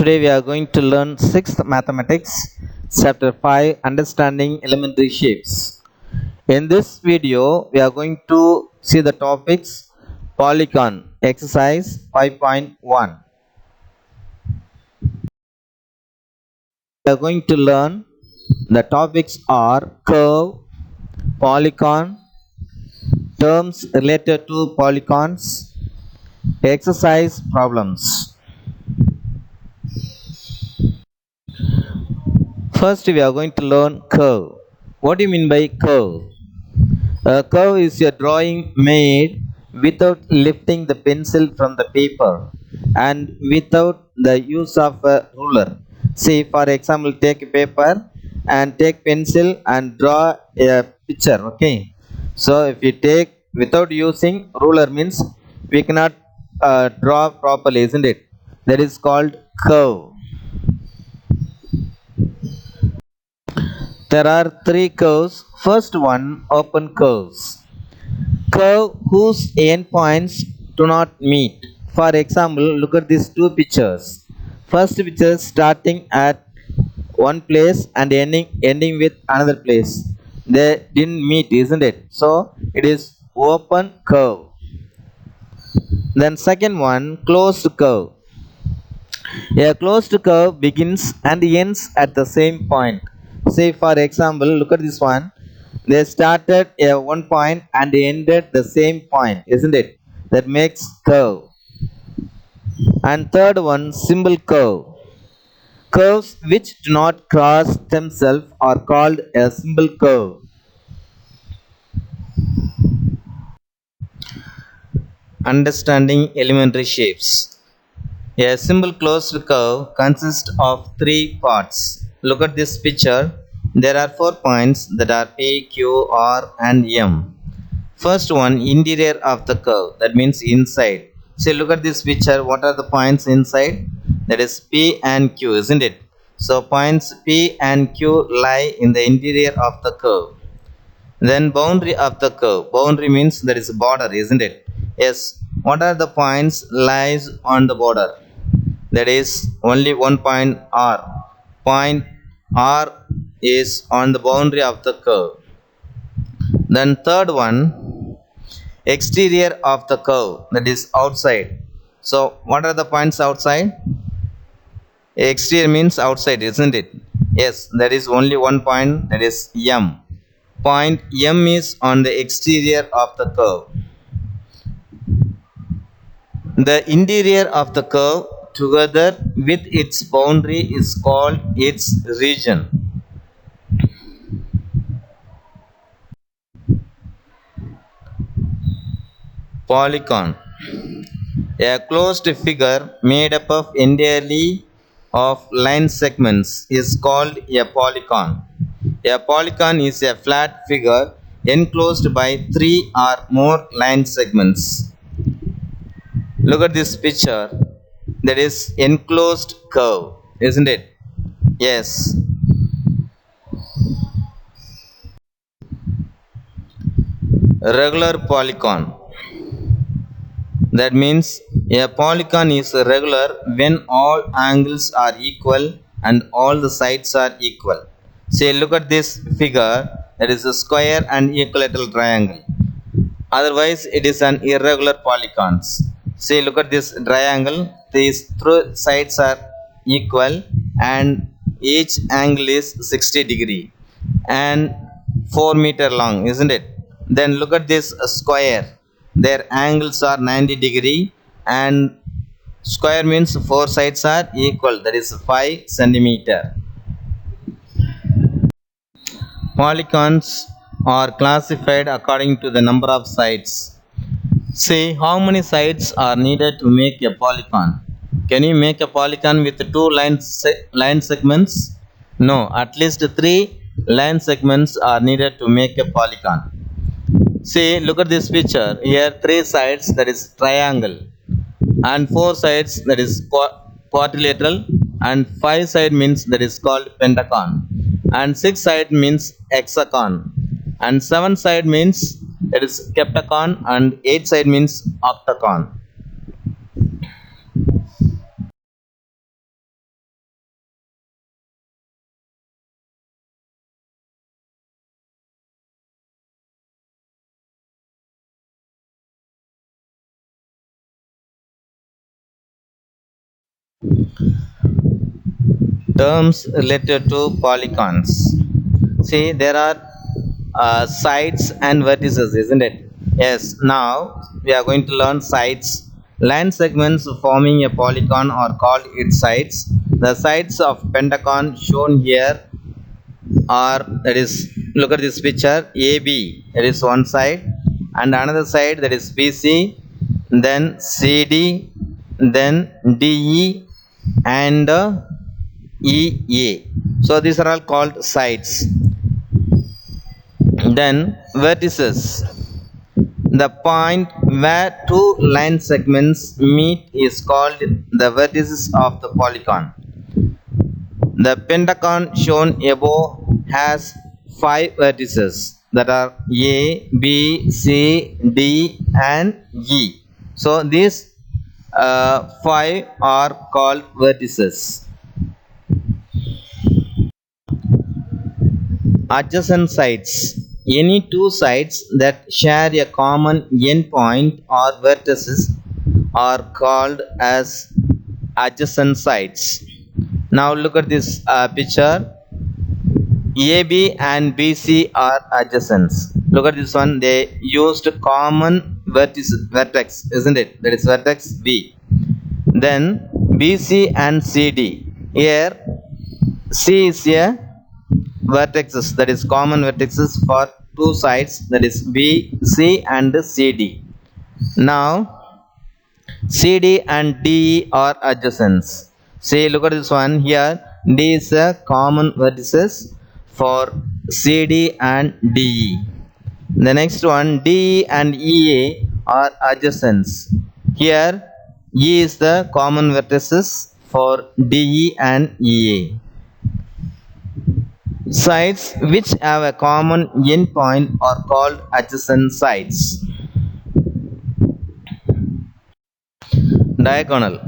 Today we are going to learn 6th mathematics chapter 5 understanding elementary shapes. In this video we are going to see the topics polygon exercise 5.1. We are going to learn the topics are curve, polygon, terms related to polygons, exercise problems. First we are going to learn curve. What do you mean by curve? A curve is a drawing made without lifting the pencil from the paper and without the use of a ruler. See, for example, take a paper and take pencil and draw a picture. Okay. So if you take without using ruler means we cannot draw properly, isn't it? That is called curve. There are three curves. First one, open curves. Curve whose endpoints do not meet. For example, look at these two pictures. First picture starting at one place and ending with another place. They didn't meet, isn't it? So it is open curve. Then second one, closed curve. A closed curve begins and ends at the same point. Say for example, look at this one. They started at one point and ended the same point, isn't it? That makes curve. And third one, symbol curve. Curves which do not cross themselves are called a symbol curve. Understanding elementary shapes. A simple closed curve consists of three parts. Look at this picture. There are 4 points that are P, Q, R and M. First one, interior of the curve. That means inside. See, look at this picture. What are the points inside? That is P and Q, isn't it? So points P and Q lie in the interior of the curve. Then boundary of the curve. Boundary means there is a border, isn't it? Yes. What are the points lies on the border? That is only one point R. Point R is on the boundary of the curve. Then third one, exterior of the curve, that is outside. So what are the points outside? Exterior means outside, isn't it? Yes, there is only one point, that is M. Point M is on the exterior of the curve. The interior of the curve together with its boundary is called its region. Polygon. A closed figure made up of entirely of line segments is called a polygon. A polygon is a flat figure enclosed by 3 or more line segments. Look at this picture. That is enclosed curve, isn't it? Yes. Regular polygon. That means a polygon is regular when all angles are equal and all the sides are equal. Say, look at this figure. That is a square and equilateral triangle. Otherwise, it is an irregular polygon. See, look at this triangle. These three sides are equal and each angle is 60 degree and 4 meter long, isn't it? Then look at this square. Their angles are 90 degree and square means 4 sides are equal. That is 5 centimeter. Polygons are classified according to the number of sides. See, how many sides are needed to make a polygon? Can you make a polygon with 2 line segments? No, at least 3 line segments are needed to make a polygon. See, look at this picture. Here 3 sides, that is triangle, and 4 sides, that is quadrilateral, and 5 side means that is called pentagon, and 6 side means hexagon, and 7 side means that is heptagon, and 8 side means octagon. Terms related to polygons. See, there are sides and vertices, isn't it? Yes, now we are going to learn sides. Line segments forming a polygon are called its sides. The sides of pentagon shown here are, that is, look at this picture, AB, that is one side, and another side, that is BC, then CD, then DE, and EA. So these are all called sides. Then vertices. The point where two line segments meet is called the vertices of the polygon. The pentagon shown above has five vertices, that are A, B, C, D, and E. So these five are called vertices. Adjacent sides. Any two sides that share a common endpoint or vertices are called as adjacent sides. Now look at this picture. AB and BC are adjacents. Look at this one. They used common vertex, isn't it? That is vertex B. Then BC and CD. Here C is a vertexes, that is common vertexes for two sides, that is B, C, and CD. Now CD and DE are adjacents. See, look at this one here. D is a common vertices for CD and DE. The next one, DE and EA are adjacents. Here E is the common vertices for DE and EA. Sides which have a common endpoint are called adjacent sides. Diagonal.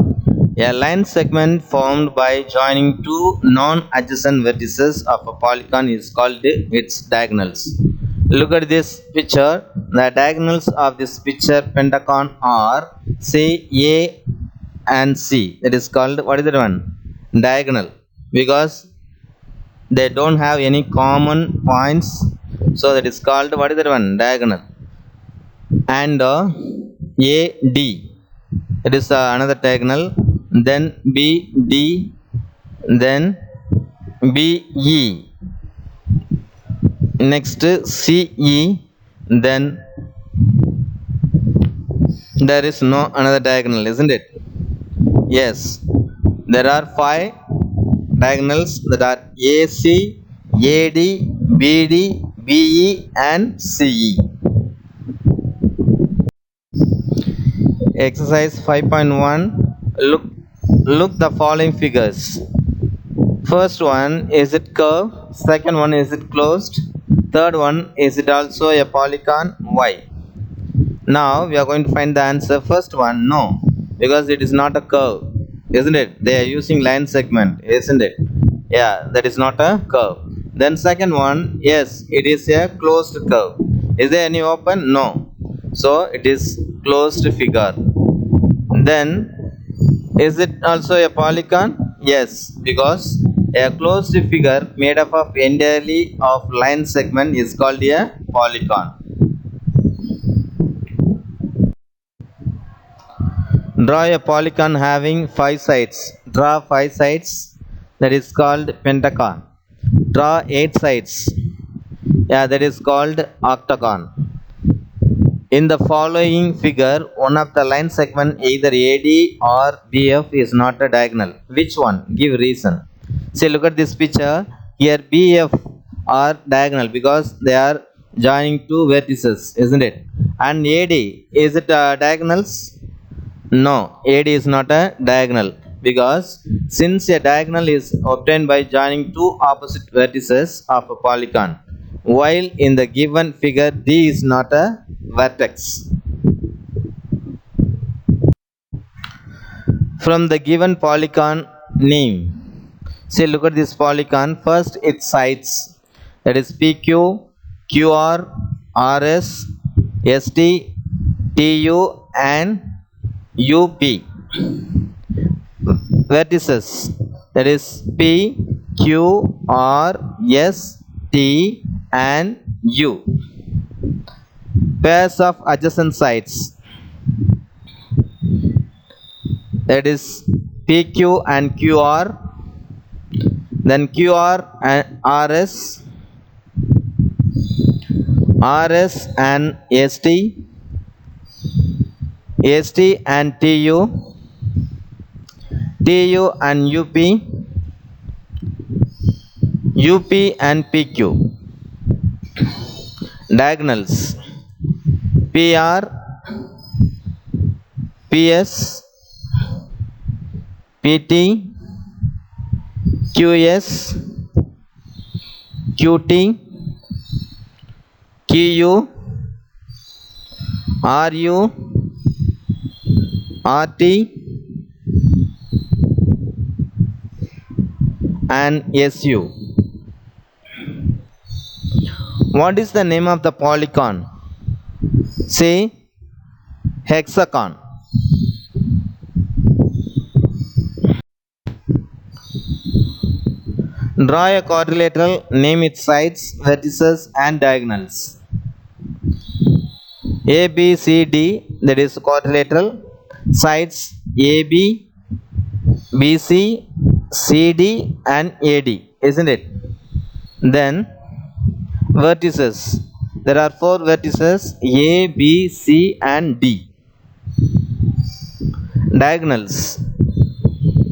A line segment formed by joining two non-adjacent vertices of a polygon is called its diagonals. Look at this picture. The diagonals of this picture pentagon are, say, A and C. That is called, what is that one? Diagonal. Because they don't have any common points, so that is called, what is that one? Diagonal. And AD, it is another diagonal. Then BD, then BE, next CE, then there is no another diagonal, isn't it? Yes, there are five diagonals, that are AC, AD, BD, BE, and CE. Exercise 5.1. Look the following figures. First one, is it curved? Second one, is it closed? Third one, is it also a polygon? Why? Now we are going to find the answer. First one, no, because it is not a curve, isn't it? They are using line segment, isn't it? Yeah, that is not a curve. Then second one, yes, it is a closed curve. Is there any open? No. So it is closed figure. Then is it also a polygon? Yes, because a closed figure made up of entirely of line segment is called a polygon. Draw a polygon having five sides. Draw five sides. That is called pentagon. Draw eight sides. Yeah, that is called octagon. In the following figure, one of the line segment, either AD or BF, is not a diagonal. Which one? Give reason. See, look at this picture. Here BF are diagonal because they are joining two vertices, isn't it? And AD, is it diagonals? No, AD is not a diagonal, because since a diagonal is obtained by joining two opposite vertices of a polygon, while in the given figure D is not a vertex. From the given polygon name, see, look at this polygon. First its sides, that is PQ, QR, RS, ST, TU, and UP. vertices, that is P, Q, R, S, T and U. Pairs of adjacent sides, that is PQ and QR, then QR and RS, RS and ST, ST and TU, TU and UP, UP and PQ. Diagonals, PR, PS, PT, QS, QT, QU, RU, RT and SU. What is the name of the polygon? Say hexagon. Draw a quadrilateral, name its sides, vertices and diagonals. A, B, C, D, that is quadrilateral. Sides AB, BC, CD and AD, isn't it? Then vertices. There are 4 vertices A, B, C and D. Diagonals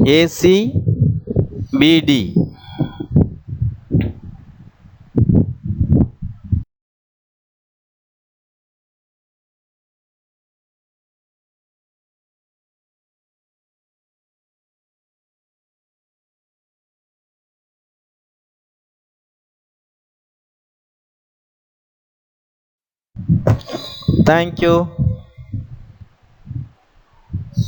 AC, BD. Thank you.